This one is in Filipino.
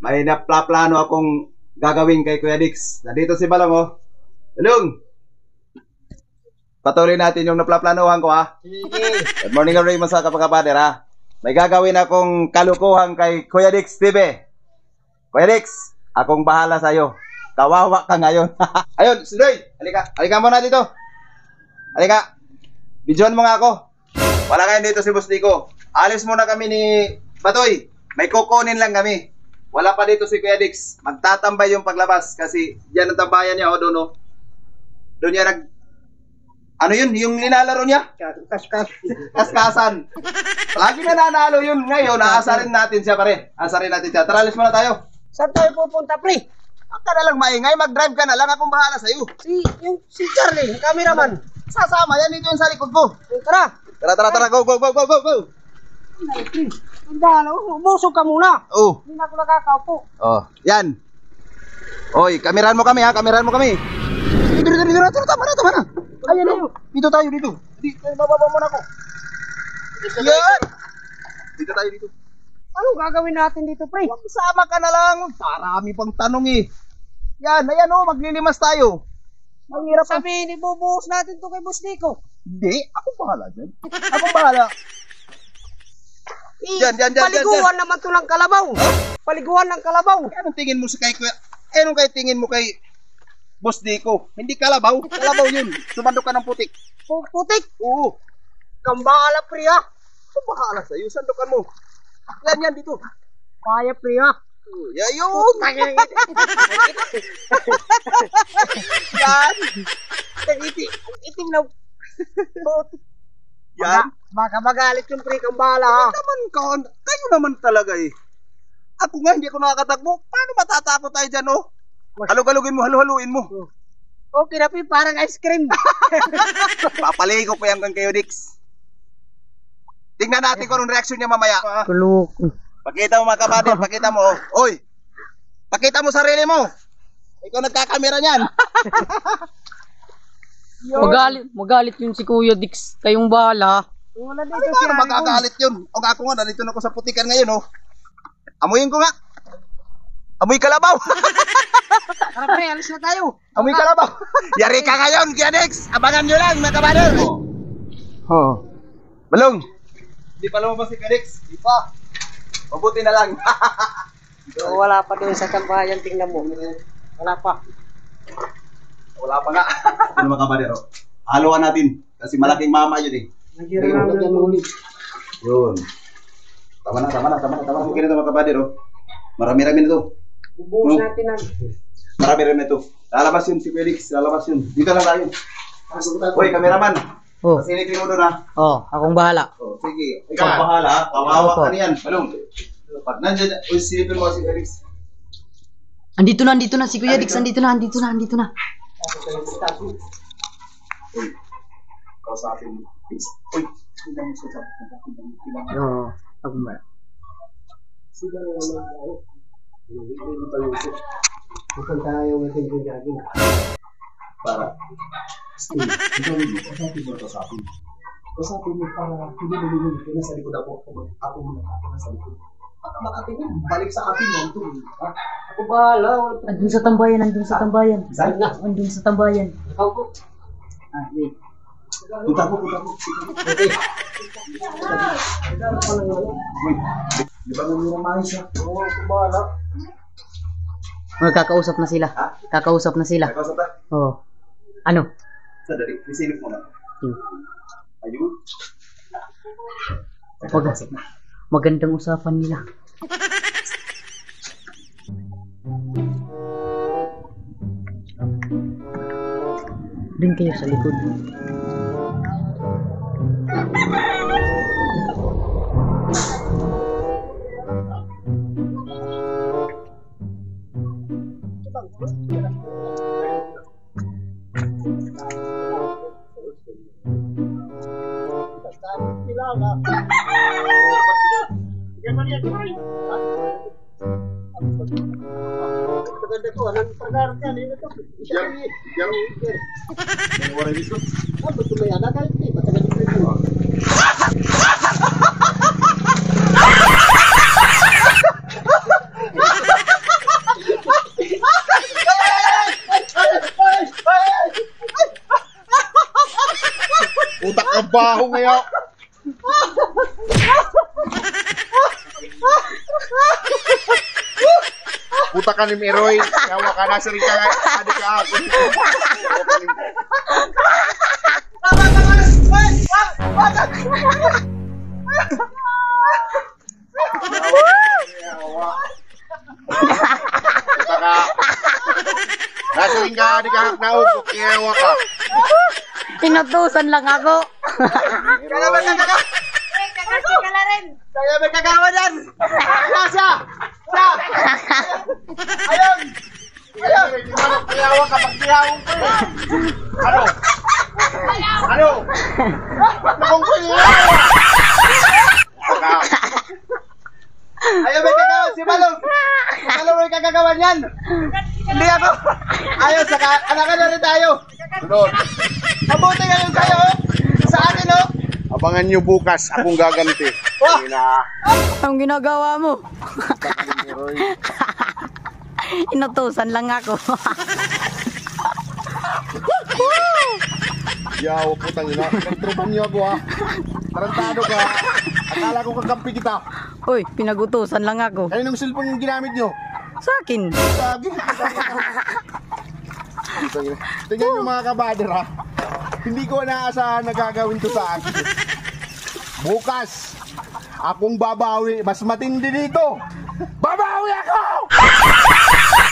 May naplano akong gagawin kay Kuya Dix. Nandito si Balong, oh. Balong! Patuloy natin yung naplaplanohan ko, ha? Good morning, Raymond, sa kapakabader, ha? May gagawin akong kalukuhan kay Kuya Dix TV. Kuya Dix, akong bahala sa'yo. Kawawa ka ngayon. Ayun, Sidoy! Halika. Halika muna dito. Halika. Bidyoan mo nga ako. Wala kayo dito si Boss Nico. Alis muna kami ni Batoy. May kukunin lang kami. Wala pa dito si Kuya Dix. Magtatambay yung paglabas kasi yan ang tambayan niya, o doon, o. Doon niya ano yun? Yung nilalaro niya? Kaskasan. Lagi na nanalo yun. Ngayon, aasarin natin siya, pare. Aasarin natin siya. Tara, alis muna tayo. Saan tayo pupunta, pre? Ka na lang maingay. Mag-drive ka na lang. Akong bahala sa'yo. Si Charlie, yung cameraman. Sasama yan. Dito yung sa likod ko. Tara. Tara. Go. Ang dalo, umusog ka muna. Oh. Hindi na ako nakakaupo. Oh, yan. Oy, kamerahan mo kami, ha? Kamerahan mo kami. Dito. Tama na. Ayun. Dito tayo, dito. Bababa muna ako. Yan. Dito tayo, dito. Anong gagawin natin dito, pre? Sama ka na lang. Marami pang tanong, eh. Yan, ayan, oh. Maglilimas tayo. Mahirap sabihin, ibubuhos natin to kay Boss Nico. Hindi, akong bahala dyan. Akong bahala. Yan. Paliguan naman to ng kalabaw. Paliguan ng kalabaw. Anong tingin mo sa kay Kuya? Anong kay tingin mo kay Boss Nico? Hindi kalabaw. Kalabaw yun. Sumandok ka ng putik. Putik? Oo. Kambahala, pre, ha? Akong bahala sa'yo. Sandokan mo. Yan dito. Kaya, pre, ha? Yun. Yan. Itim na. Yan. Baka magalit yung pre, kambahala, ha? Kayo naman talaga, eh. Ako nga, hindi ako nakakatakbo. Paano matatakot tayo dyan, oh? Halug-halugin mo, haluin mo. Okay na, pre, parang ice cream. Papaligo ko yan kang kayo, Dix. Tingnan natin kung anong reaksyon niya mamaya. Kuluk. Pakita mo, mga kabadir, pakita mo, oh. Oy, pakita mo sarili mo. Ikaw nagkakamera niyan. Magalit yun si Kuya Dix. Kayong bahala. Wala dito Ano si ba magagalit yun? O ako nga, nandito na ako sa putikan ngayon, oh. Amuyin ko nga. Amoy kalabaw. Tara, pre, alis na tayo. Amoy kalabaw. Yari ka ngayon, Kuya Dix. Abangan nyo lang, mga kabadir. Oh. Balong. Hindi pa lumabas si Kuya Dix. Di pa. Mabuti na lang. So, wala pa doon sa tambayan, tingnan mo. Wala pa. Wala pa nga. Ano mga kabadir, oh. Haluan natin. Kasi malaking mama yun, eh. Nagyan lang dyan ulit. Yun. Tama na. Okay na ito, mga kabadir, oh. Marami-rami na ito. Bubuhos natin na. Marami-rami na ito. Lalabas yun si Felix. Lalabas yun. Dito lang tayo. Uy, kameraman. Oh. Pasilitin mo doon, ha. Oh, akong bahala. Oh, sige. Ikaw ang bahala, ha. Kawawa ka niyan. Balong. Pag nandiyan, uy, silipin mo si Felix. Andito na si Kuya Dix. Andito na. Uy, kausapin mo. Uy, hindi mo sa Oo, akong bahala. Sige na naman tayo. Hindi pa lusok. Bukan tayo ng tingin jogging. para stay. Kasapin mo para hindi mo na sa likod ako muna sa likod. Makatingin, balik sa akin mo ito. Ako bahala. Andun sa tambayan. Saan na? Andun sa tambayan. Ikaw ko. Wait. Punta ko. Okay. Wait, di ba naman yung mahis na? Oo, ako bahala. Magkakausap na sila. Ha? Kakausap na sila. Nakausap na? Oo. Ano? Sadali, isilip mo na. Ayun. Magandang usapan nila. Doon kayo sa likod. Maganda ko, anong pag-aaral ka? Ano ito? Yung oras dito. Ba't may anak ka? Matagal dito. baho ngayon. Puta ka ni Meroy. Yawa ka na sa rin ka. Adik ka ako. Yawa. Puta ka. Nasa rin ka. Adik ka. Naupok. Yawa ka. Inutusan lang ako. Kaya ba kagawa? Kaya ba kagawa dyan? Siya! Ayun! Yawa ka. Pagkiyawang ko. Ano? Ano? Nakong ko yawa. Ayaw may kagawa si Balong! Balong may kagagawa niyan! Hindi ako! Ayaw, saka anakan na rin tayo! Sunod. Mabuti ngayon kayo! Sa akin, oh! Abangan nyo bukas. Akong gaganti. Wah! Anong ginagawa mo? Meroy. Inutusan lang ako. Yawa putang ina. Kontropan nyo ako ha. Tarantado ka. Akala ko kakampi kita. Uy, pinagutusan lang ako. Kayo ng cellphone yung ginamit nyo. Sa akin. Lagi. Tingnan nyo mga kabader ha. Hindi ko naasahan na gagawin to sa akin. Bukas, akong babawi. Mas matindi dito.